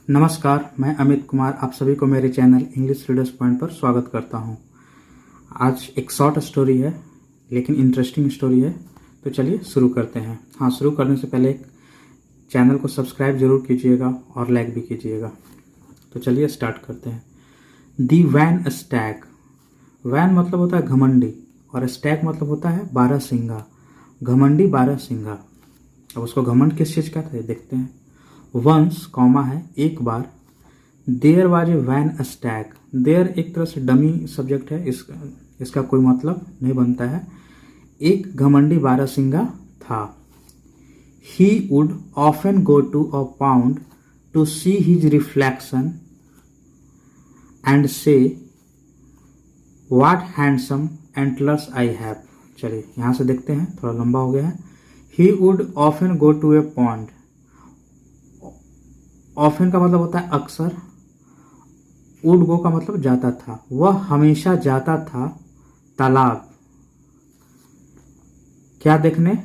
नमस्कार, मैं अमित कुमार आप सभी को मेरे चैनल इंग्लिश रीडर्स पॉइंट पर स्वागत करता हूं। आज एक शॉर्ट स्टोरी है लेकिन इंटरेस्टिंग स्टोरी है, तो चलिए शुरू करते हैं। हाँ, शुरू करने से पहले चैनल को सब्सक्राइब जरूर कीजिएगा और लाइक भी कीजिएगा। तो चलिए स्टार्ट करते हैं। दी वैन स्टैग। वैन मतलब होता है घमंडी और स्टैग मतलब होता है बारहसिंगा। घमंडी बारहसिंगा। अब उसको घमंड किस चीज़ का था देखते हैं। वंस कॉमा है एक बार, there was a vain stag. There एक तरह से डमी सब्जेक्ट है, इसका कोई मतलब नहीं बनता है। एक घमंडी बारहसिंगा था। He would often go to a pond to see his reflection and say what handsome antlers I have. चलिए यहाँ से देखते हैं, थोड़ा लंबा हो गया है। He would often go to a pond. Often का मतलब होता है अक्सर, वुड गो का मतलब जाता था, वह हमेशा जाता था तालाब। क्या देखने?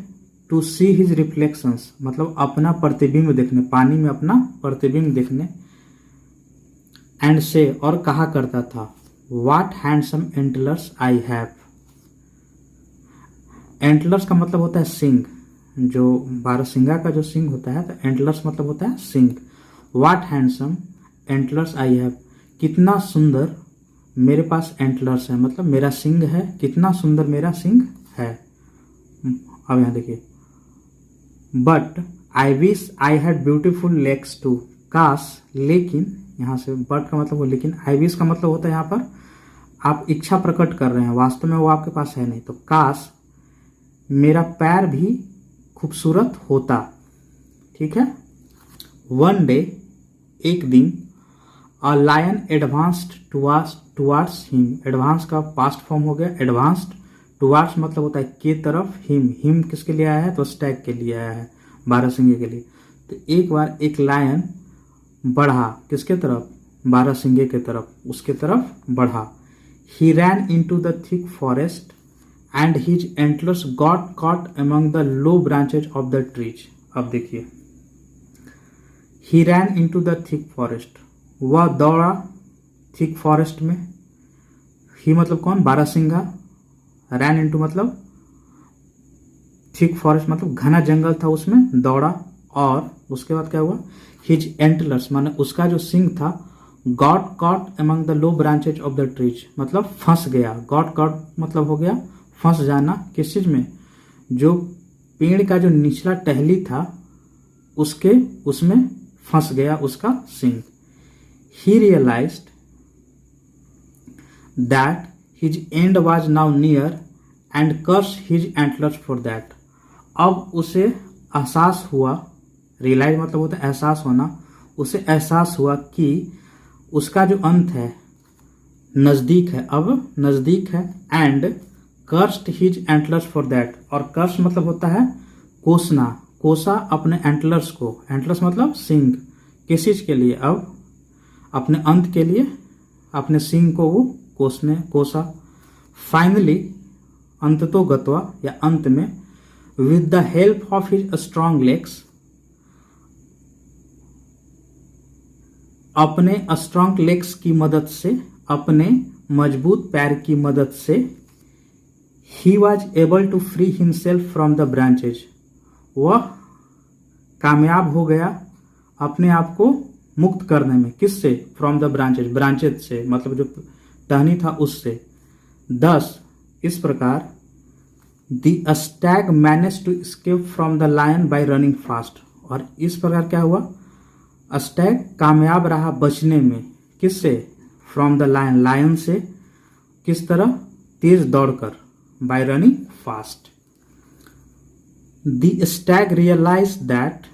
टू सी हिज रिफ्लेक्शंस मतलब अपना प्रतिबिंब देखने, पानी में अपना प्रतिबिंब देखने। एंड से और कहा करता था, what handsome antlers I have. Antlers का मतलब होता है सिंग, जो बारहसिंगा का जो सिंग होता है, तो एंटलर्स मतलब होता है सिंग। What handsome antlers I have, कितना सुंदर मेरे पास एंटलर्स है, मतलब मेरा सिंग है, कितना सुंदर मेरा सिंग है। अब यहाँ देखिए, but I wish I had beautiful legs too. काश, लेकिन, यहाँ से बट का मतलब हो, लेकिन आई विश का मतलब होता है यहाँ पर आप इच्छा प्रकट कर रहे हैं, वास्तव में वो आपके पास है नहीं, तो काश मेरा पैर भी खूबसूरत होता। ठीक है। वन डे एक दिन, a lion advanced towards him. Advance का पास्ट फॉर्म हो गया एडवांस्ड। टुवार्ड्स मतलब होता है के तरफ, हिम किसके लिए आया है? तो स्टैग के लिए आया है, बारहसिंगे के लिए। तो एक बार एक लायन बढ़ा, किसके तरफ? बारहसिंगे के तरफ, उसके तरफ बढ़ा। He ran into the thick forest and his antlers got caught among the low branches of the trees. अब देखिए, he ran into the thick forest, वह दौड़ा थिक फॉरेस्ट में। ही मतलब कौन? बारहसिंगा। रैन इनटू मतलब थिक फॉरेस्ट मतलब घना जंगल था, उसमें दौड़ा। और उसके बाद क्या हुआ? हिज एंटलर्स माने उसका जो सिंग था, got caught among the low branches of the trees मतलब फंस गया। गॉट कॉट मतलब हो गया फंस जाना। किस चीज में? जो पेड़ का जो निचला टहली था उसमें फंस गया उसका सिंग। He realized that his end was now near and cursed his antlers for that. अब उसे एहसास हुआ, रियलाइज मतलब होता है एहसास होना, उसे एहसास हुआ कि उसका जो अंत है नजदीक है, अब नजदीक है। And cursed his antlers for that. और कर्स मतलब होता है कोसना, कोसा अपने एंटलर्स को। एंटलर्स मतलब सिंग, किस चीज के लिए? अब अपने अंत के लिए अपने सिंग को वो कोसा। फाइनली अंततो गत्वा या अंत में, with the help of his strong legs, अपने स्ट्रॉन्ग लेग्स की मदद से, अपने मजबूत पैर की मदद से, he was able to free himself from the branches, वह कामयाब हो गया अपने आप को मुक्त करने में। किससे? फ्रॉम द ब्रांचेज, ब्रांचेज से मतलब जो टहनी था उससे। दस इस प्रकार, the stag manage to escape from the lion by running fast. और इस प्रकार क्या हुआ? स्टैग कामयाब रहा बचने में। किससे? फ्रॉम द लायन, लायन से किस तरह? तेज दौड़कर, by running fast. The stag realize that,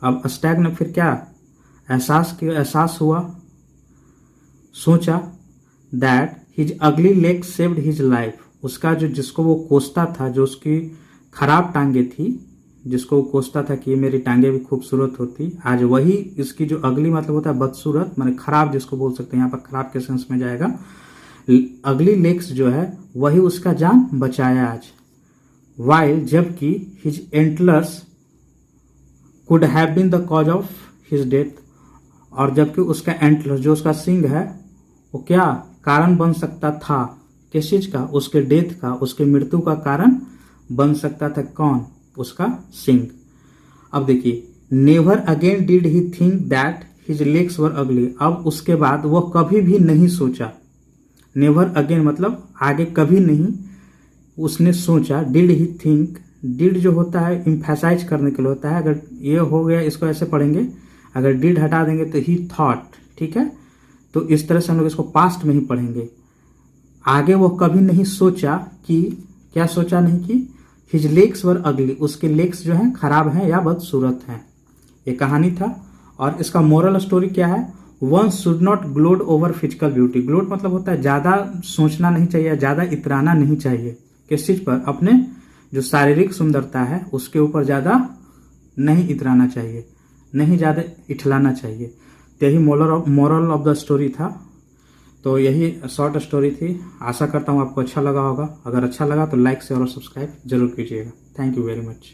अब स्टैग ने फिर क्या एहसास हुआ, सोचा, that his ugly leg saved his life. उसका जो जिसको वो कोसता था, जो उसकी खराब टांगे थी, जिसको वो कोसता था कि ये मेरी टांगे भी खूबसूरत होती, आज वही इसकी जो अगली मतलब होता है बदसूरत माने खराब, जिसको बोल सकते हैं यहाँ पर खराब के सेंस में जाएगा। अगली लेग्स जो है वही उसका जान बचाया आज। वाइल जबकि his antlers could have been the cause of his death, और जबकि उसका एंटलर जो उसका सिंग है वो क्या कारण बन सकता था, किस चीज का, उसके डेथ का, उसके मृत्यु का कारण बन सकता था कौन, उसका सिंग। अब देखिए, never again did he think that his legs were ugly. अब उसके बाद वो कभी भी नहीं सोचा, नेवर अगेन मतलब आगे कभी नहीं उसने सोचा। डिड ही थिंक, डिड जो होता है इम्फेसाइज करने के लिए होता है, अगर ये हो गया इसको ऐसे पढ़ेंगे, अगर डिड हटा देंगे तो ही थॉट, ठीक है। तो इस तरह से हम लोग इसको पास्ट में ही पढ़ेंगे। आगे वो कभी नहीं सोचा कि, क्या सोचा नहीं कि हिज लेग्स वर अगली, उसके लेग्स जो हैं खराब हैं या बदसूरत हैं। ये कहानी था। और इसका मोरल स्टोरी क्या है, one should not glowed over physical beauty. Glowed मतलब होता है ज्यादा सोचना नहीं चाहिए, ज्यादा इतराना नहीं चाहिए, किस चीज पर, अपने जो शारीरिक सुंदरता है उसके ऊपर ज्यादा नहीं इतराना चाहिए, नहीं ज्यादा इठलाना चाहिए। तो यही मोरल ऑफ द स्टोरी था। तो यही शॉर्ट स्टोरी थी। आशा करता हूँ आपको अच्छा लगा होगा। अगर अच्छा लगा तो लाइक शेयर और सब्सक्राइब जरूर कीजिएगा। Thank you very much.